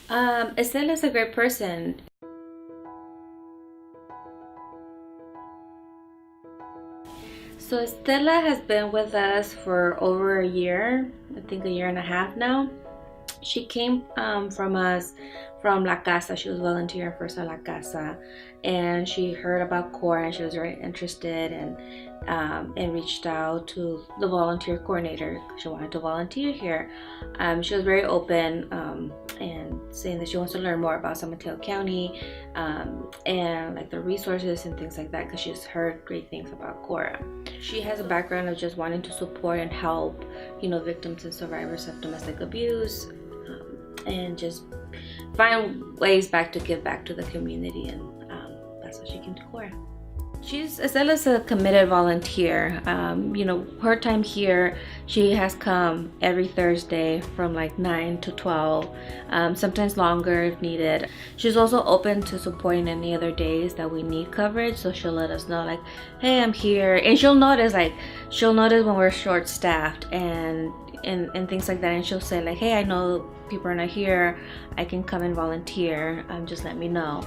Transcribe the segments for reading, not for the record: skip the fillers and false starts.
Estela is a great person. So Estela has been with us for over a year, I think a year and a half now. She came from us from La Casa. She was volunteering first at La Casa, and she heard about CORA and she was very interested and reached out to the volunteer coordinator. She wanted to volunteer here. She was very open and saying that she wants to learn more about San Mateo County and like the resources and things like that because she's heard great things about CORA. She has a background of just wanting to support and help, victims and survivors of domestic abuse, and just find ways to give back to the community, and that's why she came to CORA. Estela's a committed volunteer. Her time here, she has come every Thursday from like 9 to 12, sometimes longer if needed. She's also open to supporting any other days that we need coverage, so she'll let us know like, hey, I'm here. And she'll notice when we're short staffed and things like that, and she'll say like, hey, I know people are not here, I can come and volunteer, just let me know.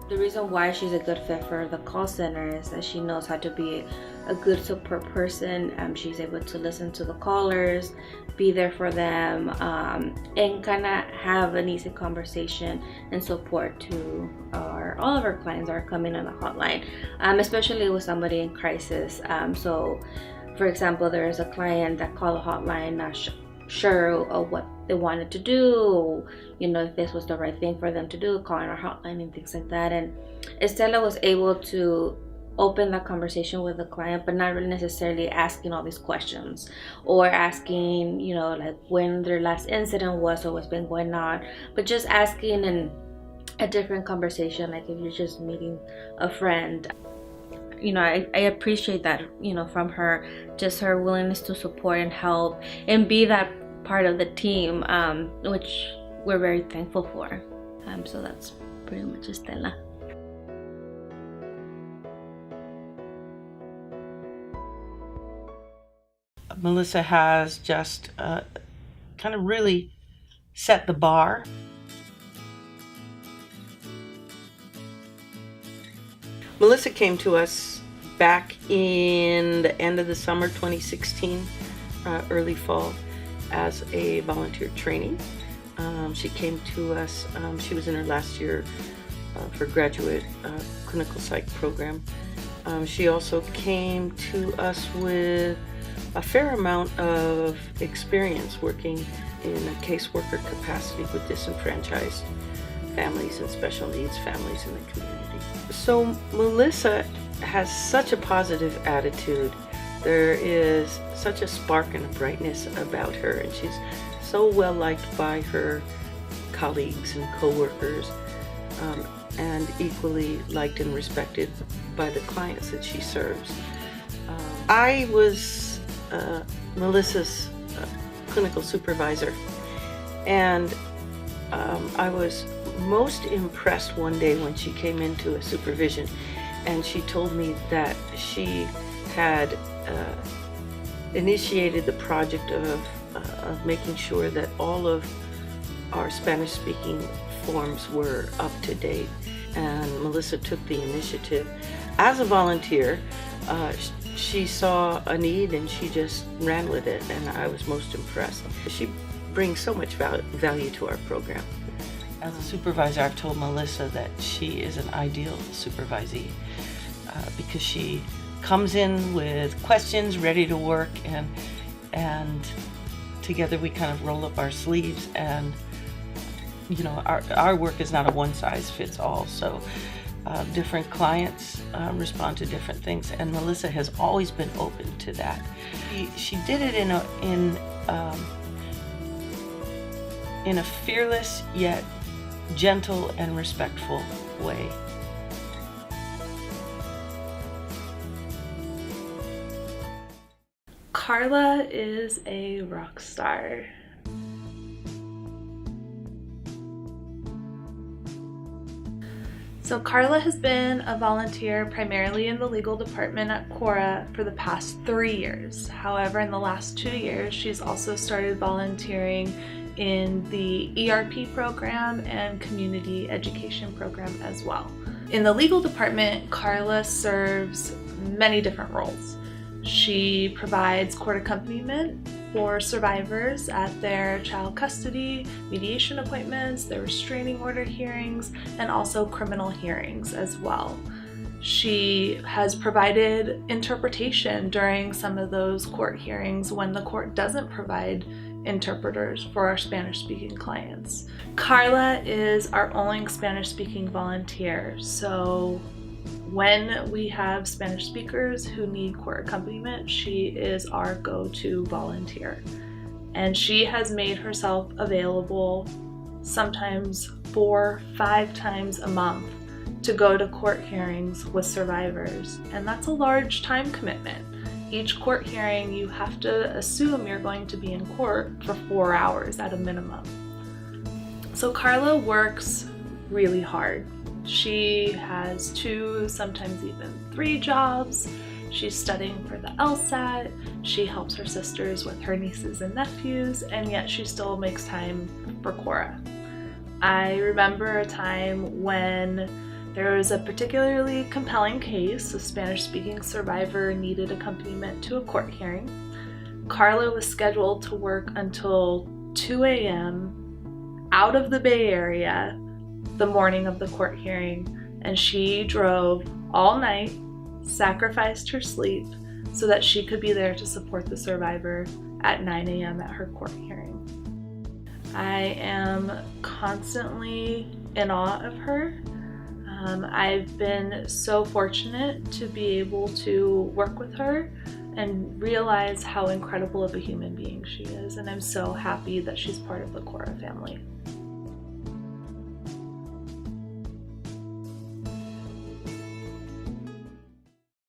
The reason why she's a good fit for the call center is that she knows how to be a good support person. She's able to listen to the callers, be there for them, and kind of have an easy conversation and support to all of our clients that are coming on the hotline, especially with somebody in crisis. So for example, there is a client that called the hotline not sure of what they wanted to do, if this was the right thing for them to do, calling our hotline and things like that. And Estela was able to open that conversation with the client, but not really necessarily asking all these questions or asking, like when their last incident was or what's been going on, but just asking in a different conversation, like if you're just meeting a friend. I appreciate that, from her, just her willingness to support and help and be that part of the team, which we're very thankful for. So that's pretty much Estela. Melissa has just kind of really set the bar. Melissa came to us back in the end of the summer 2016, early fall, as a volunteer trainee. She came to us, she was in her last year for graduate clinical psych program. She also came to us with a fair amount of experience working in a caseworker capacity with disenfranchised families and special needs families in the community. So Melissa has such a positive attitude. There is such a spark and a brightness about her, and she's so well liked by her colleagues and co-workers, and equally liked and respected by the clients that she serves. I was Melissa's clinical supervisor, and I was most impressed one day when she came into a supervision and she told me that she had initiated the project of making sure that all of our Spanish-speaking forms were up to date, and Melissa took the initiative. As a volunteer, she saw a need and she just ran with it, and I was most impressed. She brings so much value to our program. As a supervisor, I've told Melissa that she is an ideal supervisee because she comes in with questions, ready to work, and together we kind of roll up our sleeves, and our work is not a one-size-fits-all. So different clients respond to different things, and Melissa has always been open to that. She did it in a fearless yet gentle and respectful way. Karla is a rock star. So Karla has been a volunteer primarily in the legal department at CORA for the past 3 years. However, in the last 2 years, she's also started volunteering in the ERP program and community education program as well. In the legal department, Karla serves many different roles. She provides court accompaniment for survivors at their child custody, mediation appointments, their restraining order hearings, and also criminal hearings as well. She has provided interpretation during some of those court hearings when the court doesn't provide interpreters for our Spanish-speaking clients. Karla is our only Spanish-speaking volunteer, so when we have Spanish speakers who need court accompaniment, she is our go-to volunteer. And she has made herself available sometimes 4-5 times a month to go to court hearings with survivors. And that's a large time commitment. Each court hearing, you have to assume you're going to be in court for 4 hours at a minimum. So Karla works really hard. She has 2, sometimes even 3 jobs. She's studying for the LSAT. She helps her sisters with her nieces and nephews, and yet she still makes time for CORA. I remember a time when there was a particularly compelling case. A Spanish-speaking survivor needed accompaniment to a court hearing. Karla was scheduled to work until 2 a.m. out of the Bay Area the morning of the court hearing, and she drove all night, sacrificed her sleep so that she could be there to support the survivor at 9 a.m. at her court hearing. I am constantly in awe of her. I've been so fortunate to be able to work with her and realize how incredible of a human being she is, and I'm so happy that she's part of the CORA family.